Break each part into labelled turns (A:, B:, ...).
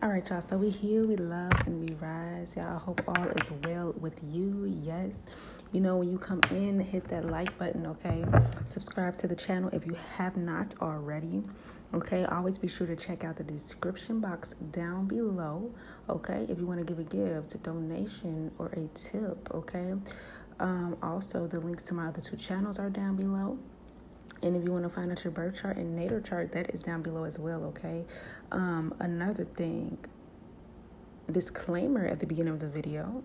A: All right, y'all. So we heal, we love, and we rise. Y'all, I hope all is well with you. Yes. You know, when you come in, hit that like button, okay? Subscribe to the channel if you have not already. Okay, always be sure to check out the description box down below. Okay, if you want to give a gift, a donation, or a tip. Okay. Also, the links to my other two channels are down below. And if you want to find out your birth chart and natal chart, that is down below as well, okay? Another thing, disclaimer at the beginning of the video.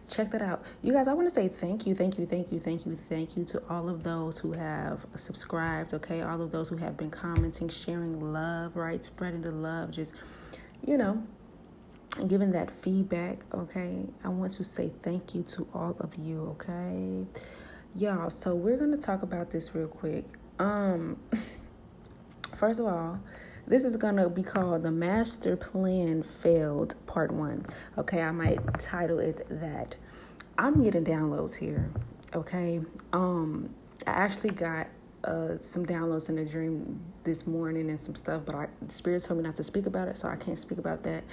A: Check that out. You guys, I want to say thank you to all of those who have subscribed, okay? All of those who have been commenting, sharing love, right? Spreading the love, just, giving that feedback, okay? I want to say thank you to all of you, okay? Y'all, so we're going to talk about this real quick. First of all, this is going to be called The Master Plan Failed Part 1. Okay, I might title it that. I'm getting downloads here, okay? I actually got some downloads in a dream this morning and some stuff, but the Spirit told me not to speak about it, so I can't speak about that.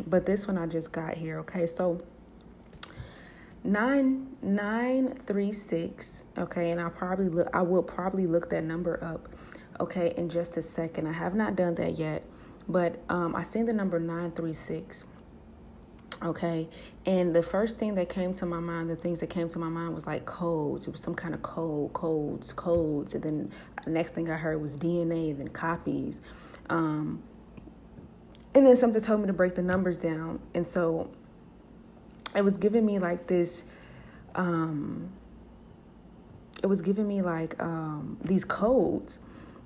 A: But this one I just got here, okay? So 9936, okay, and I will probably look that number up, okay, in just a second. I have not done that yet, but I seen the number 936, okay, and the first thing that came to my mind, the things that came to my mind was like codes. It was some kind of codes, and then the next thing I heard was DNA, and then copies, and then something told me to break the numbers down, and so it was giving me like this, these codes.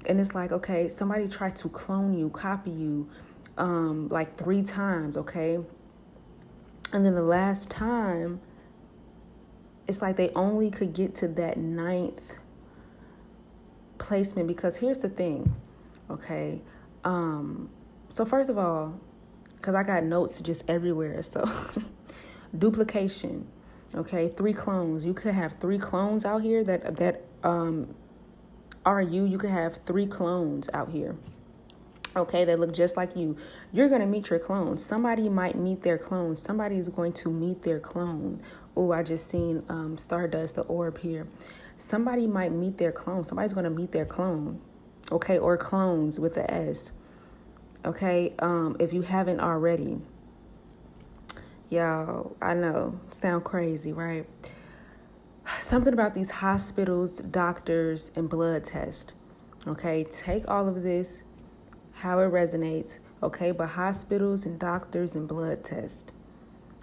A: And it's like, okay, somebody tried to clone you, copy you, like 3 times, okay? And then the last time, it's like they only could get to that 9th placement, because here's the thing, okay? So first of all, because I got notes just everywhere, so... Duplication, okay, 3 clones. You could have 3 clones out here that are you. You could have 3 clones out here, okay, that look just like you. You're going to meet your clone. Somebody might meet their clone. Somebody is going to meet their clone. Oh, I just seen Stardust, the orb here. Somebody might meet their clone. Somebody's going to meet their clone, okay, or clones with the S, okay, if you haven't already. Y'all, I know, sound crazy, right? Something about these hospitals, doctors, and blood tests. Okay, take all of this, how it resonates. Okay, but hospitals and doctors and blood tests.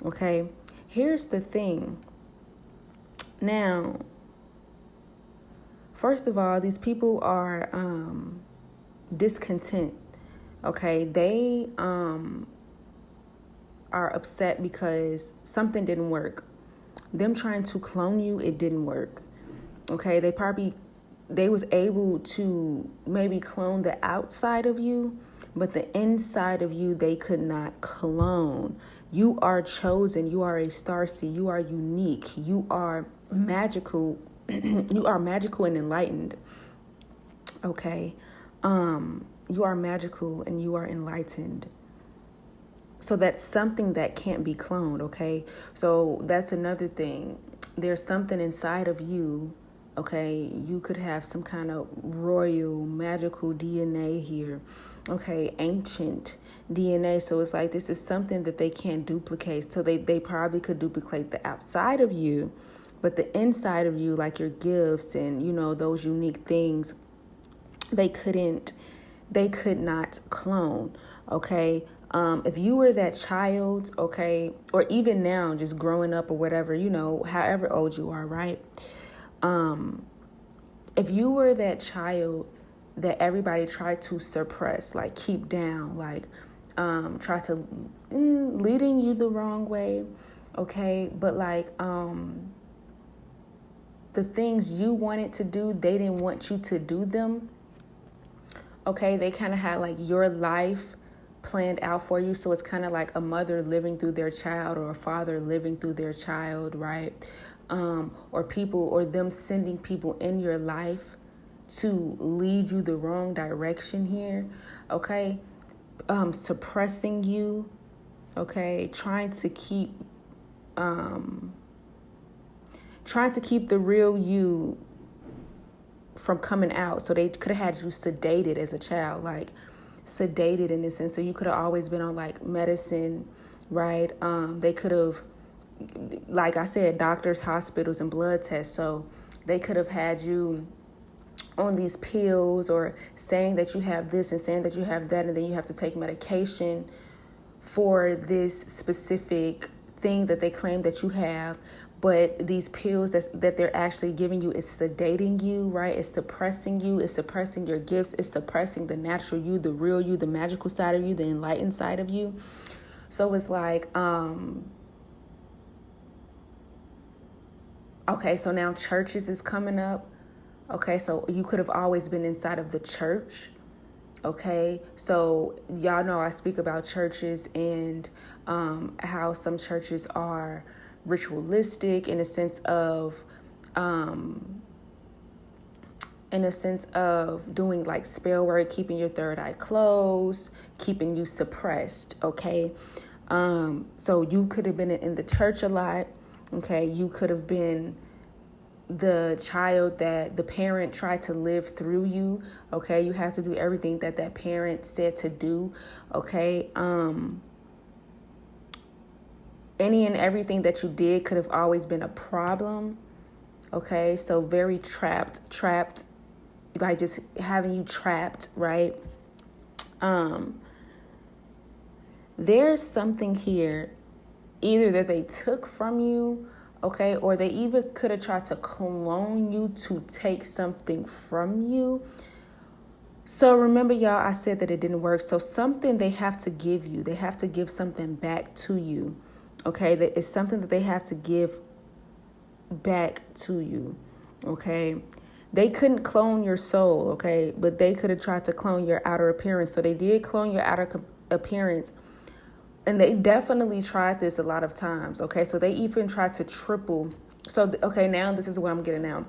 A: Okay, here's the thing. Now, first of all, these people are discontent. Okay, they are upset because something didn't work. Them trying to clone you, it didn't work. Okay, they was able to maybe clone the outside of you, but the inside of you, they could not clone. You are chosen. You are a starseed. You are unique. You are magical. You are magical and enlightened. Okay, you are magical and you are enlightened. So that's something that can't be cloned, okay? So that's another thing. There's something inside of you, okay? You could have some kind of royal, magical DNA here, okay? Ancient DNA. So it's like this is something that they can't duplicate. So they probably could duplicate the outside of you, but the inside of you, like your gifts and, those unique things, they could not clone, okay? If you were that child, okay, or even now, just growing up or whatever, however old you are, right? If you were that child that everybody tried to suppress, like keep down, like try to leading you the wrong way, okay, but like the things you wanted to do, they didn't want you to do them, okay? They kind of had like your life planned out for you. So it's kind of like a mother living through their child or a father living through their child, right? Or people, or them sending people in your life to lead you the wrong direction here, okay? suppressing you, okay, trying to keep the real you from coming out. So they could have had you sedated as a child, like sedated in a sense. So you could have always been on like medicine, right? They could have, like I said, doctors, hospitals, and blood tests. So they could have had you on these pills, or saying that you have this and saying that you have that, and then you have to take medication for this specific thing that they claim that you have. But these pills that they're actually giving you is sedating you, right? It's suppressing you. It's suppressing your gifts. It's suppressing the natural you, the real you, the magical side of you, the enlightened side of you. So it's like, okay, so now churches is coming up. Okay, so you could have always been inside of the church. Okay, so y'all know I speak about churches and how some churches are ritualistic in a sense of doing like spell work, keeping your third eye closed, keeping you suppressed. Okay, so you could have been in the church a lot. Okay, you could have been the child that the parent tried to live through you. Okay, you have to do everything that parent said to do. Okay, any and everything that you did could have always been a problem. Okay, so very trapped, like just having you trapped, right? There's something here either that they took from you, okay, or they even could have tried to clone you to take something from you. So remember, y'all, I said that it didn't work. So something they have to give you. They have to give something back to you, okay? That it's something that they have to give back to you, okay? They couldn't clone your soul, okay? But they could have tried to clone your outer appearance. So they did clone your outer appearance. And they definitely tried this a lot of times, okay? So they even tried to triple. So, okay, now this is what I'm getting now.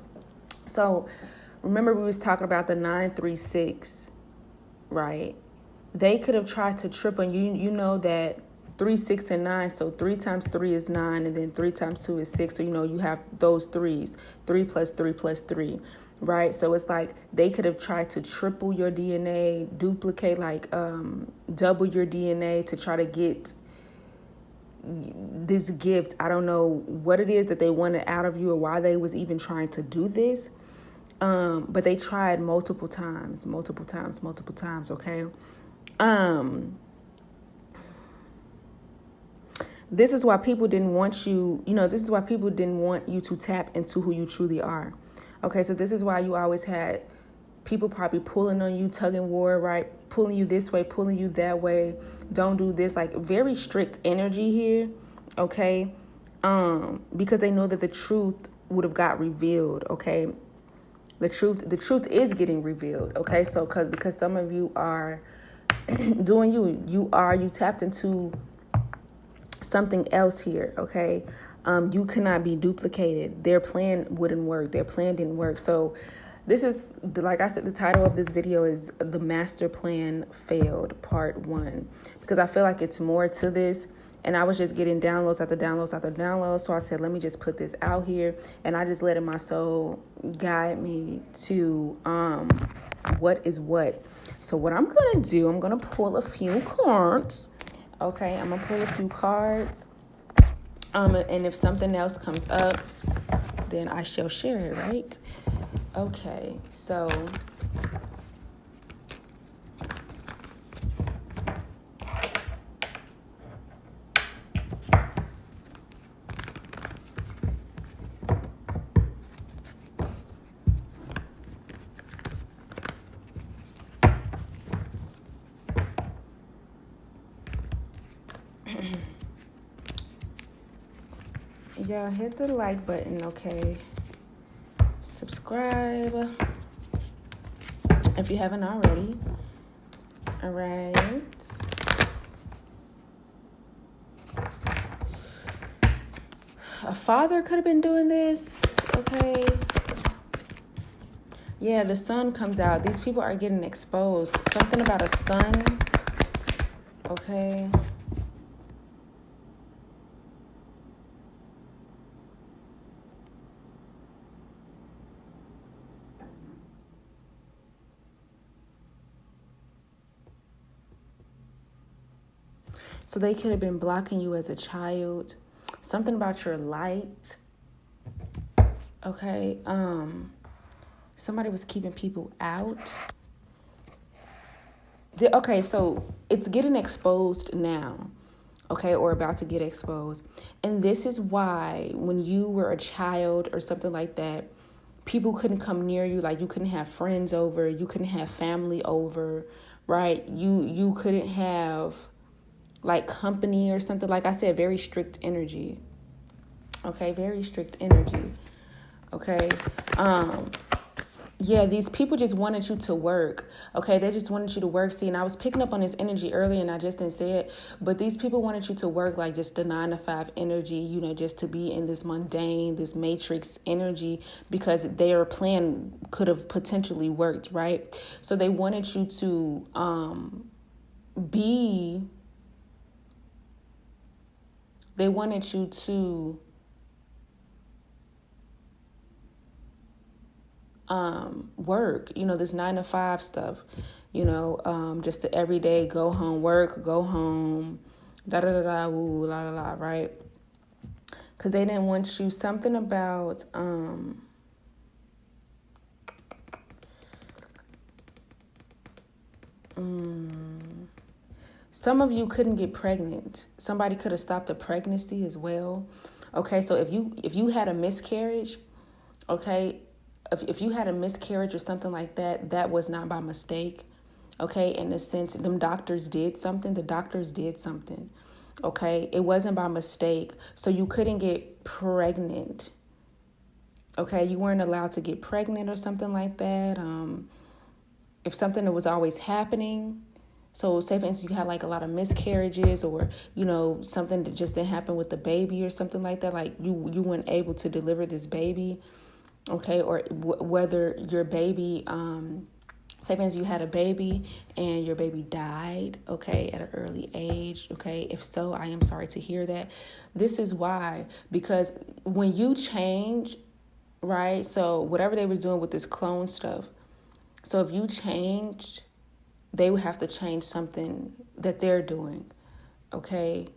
A: So remember we was talking about the 936, right? They could have tried to triple. And you know that 3, 6, and 9. So 3 times 3 is 9, and then 3 times 2 is 6. So, you have those threes, 3 plus 3 plus 3. Right. So it's like they could have tried to triple your DNA, duplicate, like double your DNA to try to get this gift. I don't know what it is that they wanted out of you or why they was even trying to do this. But they tried multiple times. OK, this is why people didn't want you. This is why people didn't want you to tap into who you truly are. Okay, so this is why you always had people probably pulling on you, tug and war, right? Pulling you this way, pulling you that way. Don't do this, like very strict energy here, okay? Because they know that the truth would have got revealed, okay? The truth is getting revealed, okay? So because some of you are doing you tapped into something else here, okay? You cannot be duplicated. Their plan wouldn't work. Their plan didn't work. So this is, like I said, the title of this video is The Master Plan Failed, Part 1. Because I feel like it's more to this. And I was just getting downloads after downloads after downloads. So I said, let me just put this out here. And I just letting my soul guide me to what is what. So what I'm going to do, I'm going to pull a few cards. Okay, I'm going to pull a few cards. And if something else comes up, then I shall share it, right? Okay, so y'all hit the like button, okay? Subscribe if you haven't already. All right. A father could have been doing this, okay? Yeah, the sun comes out. These people are getting exposed. Something about a sun. Okay. So they could have been blocking you as a child. Something about your light. Okay. Somebody was keeping people out. Okay, so it's getting exposed now. Okay, or about to get exposed. And this is why when you were a child or something like that, people couldn't come near you. Like, you couldn't have friends over, you couldn't have family over, right? You couldn't have like company or something. Like I said, very strict energy. Okay, very strict energy. Okay. Yeah, these people just wanted you to work. Okay, they just wanted you to work. See, and I was picking up on this energy earlier and I just didn't say it, but these people wanted you to work, like just the 9 to 5 energy, you know, just to be in this mundane, this matrix energy, because their plan could have potentially worked, right? So they wanted you to they wanted you to work, you know, this 9 to 5 stuff, you know, just the everyday go home, work, go home, da da da da, woo, la la la, right? Because they didn't want you, something about, some of you couldn't get pregnant. Somebody could have stopped a pregnancy as well. Okay, so if you had a miscarriage, okay, if you had a miscarriage or something like that, that was not by mistake. Okay, in the sense, them doctors did something. The doctors did something. Okay, it wasn't by mistake. So you couldn't get pregnant. Okay, you weren't allowed to get pregnant or something like that. If something that was always happening, so say for instance you had like a lot of miscarriages, or you know something that just didn't happen with the baby or something like that, like you weren't able to deliver this baby. Okay, or whether your baby, say for instance you had a baby and your baby died, okay, at an early age, okay, if so, I am sorry to hear that. This is why, because when you change, right, so whatever they were doing with this clone stuff, so if you changed, they would have to change something that they're doing, okay?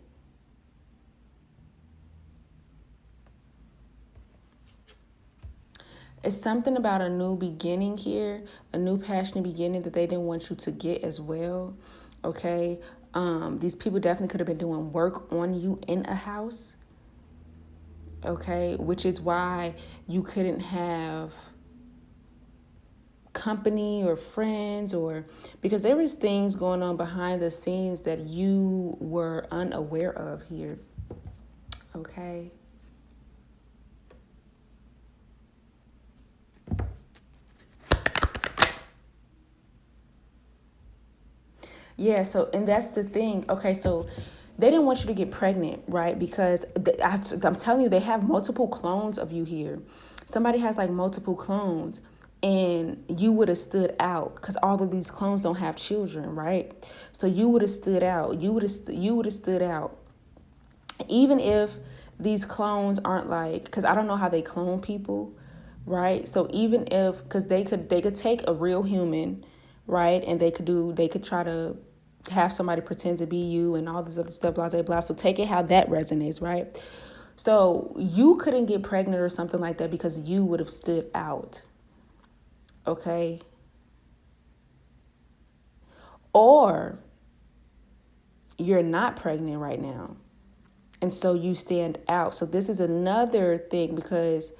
A: It's something about a new beginning here, a new passionate beginning that they didn't want you to get as well, okay? These people definitely could have been doing work on you in a house, okay? Which is why you couldn't have company or friends, or because there was things going on behind the scenes that you were unaware of here, okay? Yeah, so, and that's the thing. Okay, so they didn't want you to get pregnant, right? Because I'm telling you, they have multiple clones of you here. Somebody has like multiple clones, and you would have stood out because all of these clones don't have children, right? So you would have stood out. You would have stood out, even if these clones aren't like, because I don't know how they clone people, right? So even if, because they could take a real human, right, and they could try to have somebody pretend to be you and all this other stuff, blah blah blah. So take it how that resonates, right? So you couldn't get pregnant or something like that because you would have stood out, okay? Or you're not pregnant right now, and so you stand out. So this is another thing, because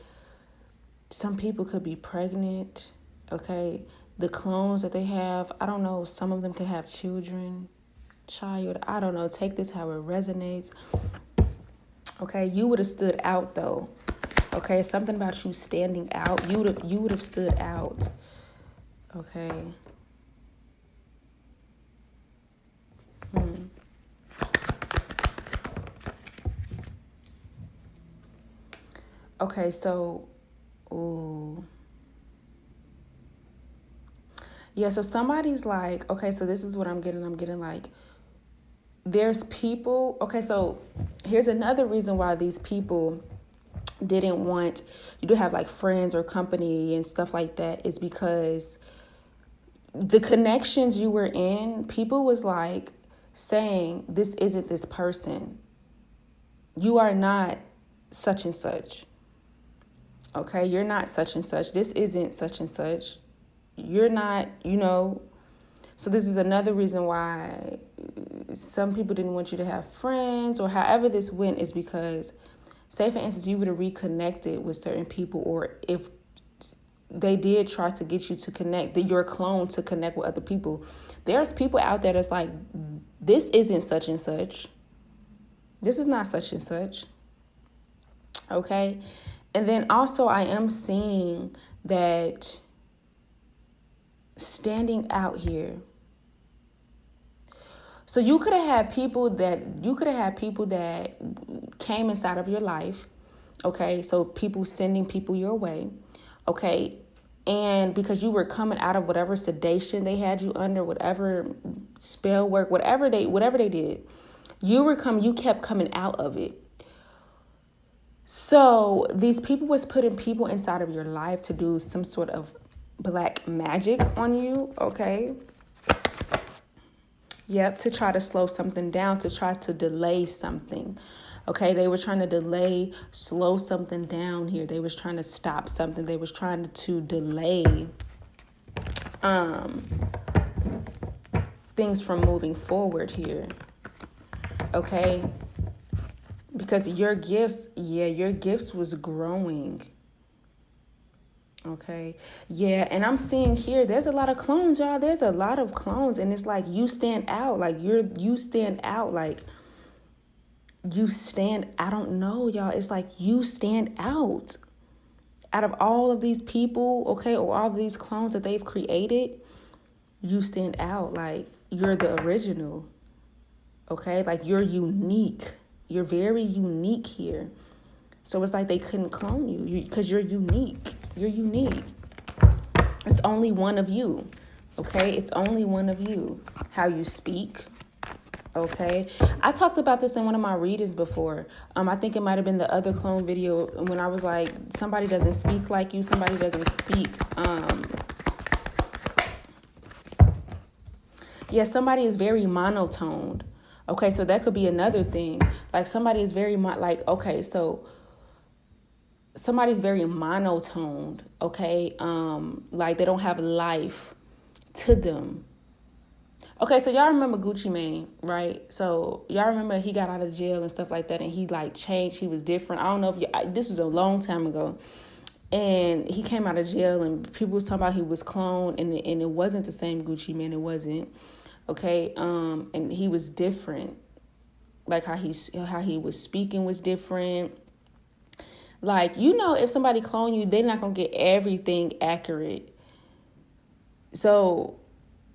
A: some people could be pregnant, okay? The clones that they have, I don't know, some of them could have children, child, I don't know. Take this how it resonates. Okay, you would have stood out though. Okay, something about you standing out. You would have stood out. Okay. Okay, so, ooh. Yeah, so somebody's like, okay, so this is what I'm getting. I'm getting like, there's people, okay, so here's another reason why these people didn't want you to have like friends or company and stuff like that, is because the connections you were in, people was like saying, this isn't this person. You are not such and such. Okay, you're not such and such. This isn't such and such. You're not, So this is another reason why some people didn't want you to have friends, or however this went, is because, say for instance, you would have reconnected with certain people, or if they did try to get you to connect, your clone to connect with other people, there's people out there that's like, this isn't such and such. This is not such and such. Okay. And then also I am seeing that standing out here. So you could have had people that came inside of your life. Okay. So people sending people your way. Okay. And because you were coming out of whatever sedation they had you under, whatever spell work, whatever they did, you kept coming out of it. So these people was putting people inside of your life to do some sort of black magic on you, okay? Yep, to try to slow something down, to try to delay something, okay? They were trying to slow something down here. They was trying to stop something. They was trying to delay things from moving forward here, okay? Because your gifts was growing. Okay. Yeah. And I'm seeing here, there's a lot of clones, y'all. There's a lot of clones. And it's like you stand out. Like you stand out. Like you stand. I don't know, y'all. It's like you stand out of all of these people. Okay. Or all of these clones that they've created. You stand out. Like you're the original. Okay. Like you're unique. You're very unique here. So it's like they couldn't clone you because you're unique. You're unique. It's only one of you. Okay? It's only one of you. How you speak. Okay? I talked about this in one of my readings before. I think it might have been the other clone video when I was like, somebody doesn't speak like you. Somebody doesn't speak. Somebody is very monotoned. Okay, so that could be another thing. Like somebody is very somebody's very monotoned, okay? Like they don't have life to them. Okay, so y'all remember Gucci Mane, right? So y'all remember he got out of jail and stuff like that, and he like changed. He was different. I don't know if this was a long time ago, and he came out of jail, and people was talking about he was cloned, and it wasn't the same Gucci Mane. It wasn't. Okay, and he was different. Like how he was speaking was different. Like, if somebody clone you, they're not gonna get everything accurate. So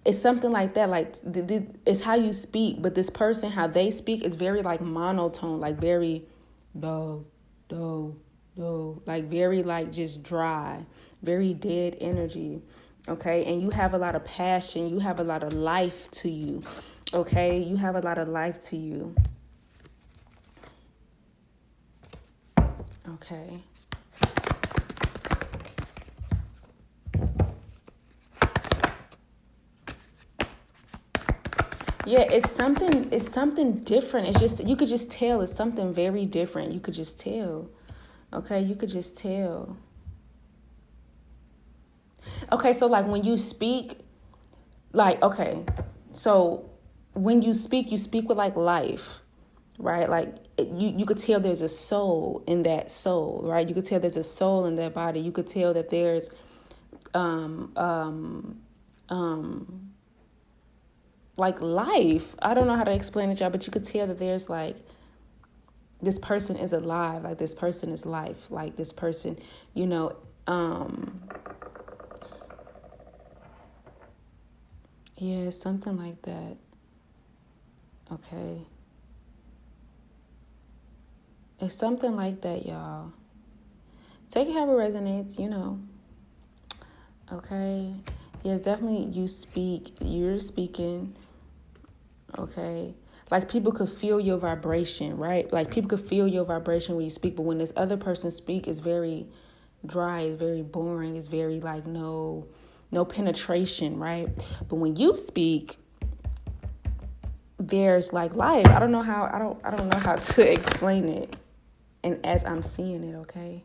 A: it's something like that. Like it's how you speak, but this person, how they speak is very like monotone, like very do, like very like just dry, very dead energy. Okay, and you have a lot of passion. You have a lot of life to you. Okay, you have a lot of life to you. Okay. Yeah, it's something different. It's just, you could just tell it's something very different. You could just tell. Okay, you could just tell. Okay, so like when you speak, like, okay, so when you speak with like life, right? Like you could tell there's a soul in that soul, right? You could tell there's a soul in that body. You could tell that there's like life. I don't know how to explain it, y'all, but you could tell that there's like, this person is alive, like this person is life, like this person, yeah, something like that. Okay. It's something like that, y'all. Take it how it resonates, Okay. Yes, definitely you're speaking. Okay. Like people could feel your vibration, right? Like people could feel your vibration when you speak, but when this other person speak, it's very dry, it's very boring, it's very like no penetration, right? But when you speak, there's like life. I don't know how to explain it, and as I'm seeing it, okay?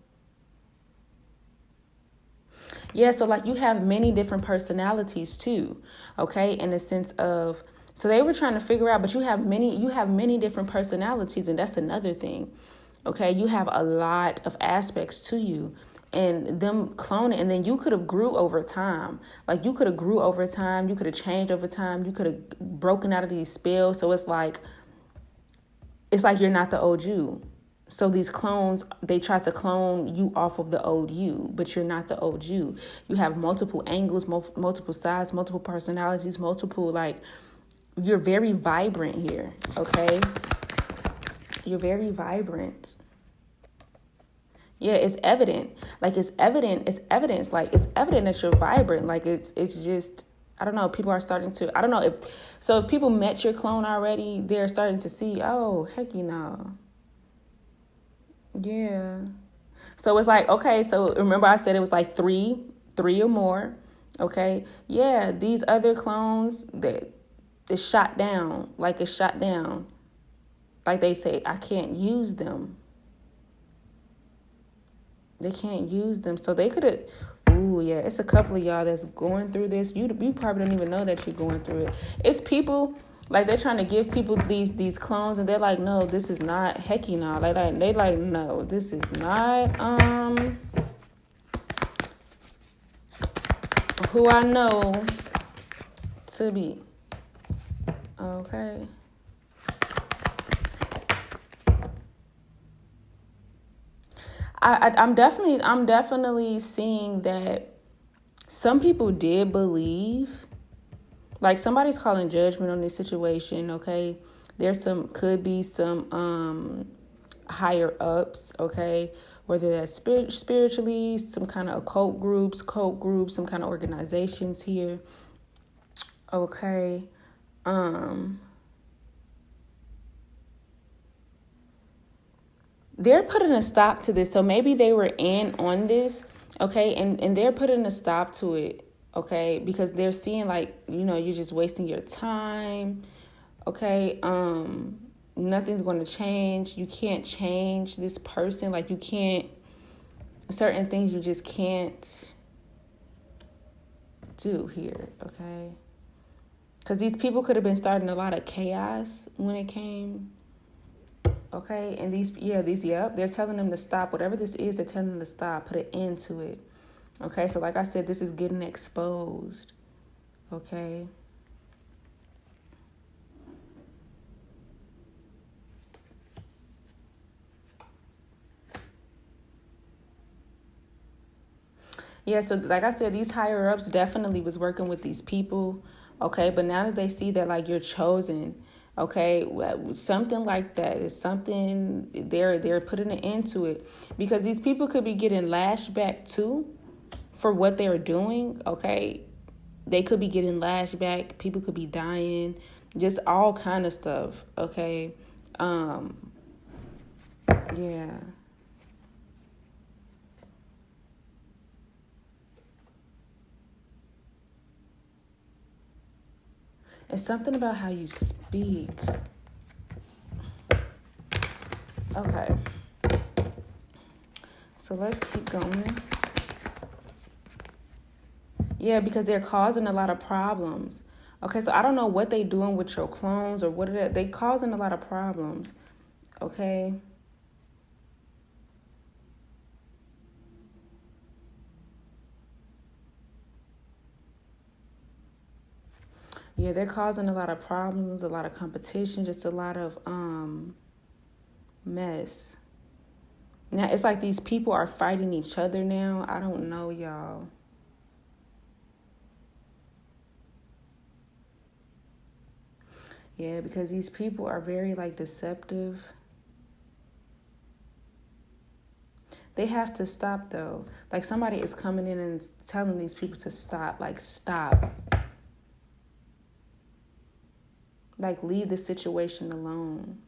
A: Yeah, so like you have many different personalities too, okay? In the sense of, so they were trying to figure out, but you have many different personalities, and that's another thing. Okay, you have a lot of aspects to you, and them cloning, and then you could have grew over time. Like you could have grew over time, you could have changed over time, you could have broken out of these spells. So it's like you're not the old you. So these clones, they try to clone you off of the old you, but you're not the old you. You have multiple angles, multiple sides, multiple personalities, multiple, like, you're very vibrant here, okay? You're very vibrant. Yeah, it's evident. Like, it's evidence. Like, it's evident that you're vibrant. Like, it's just, I don't know, people are starting to, I don't know if people met your clone already, they're starting to see, oh, heck, Yeah. So it's like, okay, so remember I said it was like three or more. Okay. Yeah, these other clones that is shot down. Like it's shot down. Like they say, I can't use them. They can't use them. So they could have, ooh, yeah, it's a couple of y'all that's going through this. You probably don't even know that you're going through it. It's people, like they're trying to give people these clones, and they're like, no, this is not, heck, Like they like, no, this is not who I know to be. Okay. I'm definitely seeing that some people did believe, like somebody's calling judgment on this situation, okay? Could be some higher ups, okay? Whether that's spiritually, some kind of occult groups, some kind of organizations here, okay? They're putting a stop to this. So maybe they were in on this, okay? And they're putting a stop to it, okay? Because they're seeing like, you're just wasting your time, okay? Nothing's going to change. You can't change this person. Like you can't, certain things you just can't do here, okay? Because these people could have been starting a lot of chaos when it came. Okay, and they're telling them to stop. Whatever this is, they're telling them to stop, put an end to it. Okay, so like I said, this is getting exposed. Okay. Yeah, so like I said, these higher ups definitely was working with these people. Okay, but now that they see that like you're chosen, okay, something like that is something they're putting an end to it, because these people could be getting lashed back too for what they're doing. Okay, they could be getting lashed back. People could be dying, just all kind of stuff. Okay, yeah. It's something about how you speak. Okay. So let's keep going. Yeah, because they're causing a lot of problems. Okay, so I don't know what they doing with your clones or what they causing a lot of problems. Okay. Yeah, they're causing a lot of problems, a lot of competition, just a lot of mess. Now it's like these people are fighting each other now. I don't know, y'all. Yeah, because these people are very like deceptive. They have to stop though. Like somebody is coming in and telling these people to stop. Like stop. Like, leave the situation alone.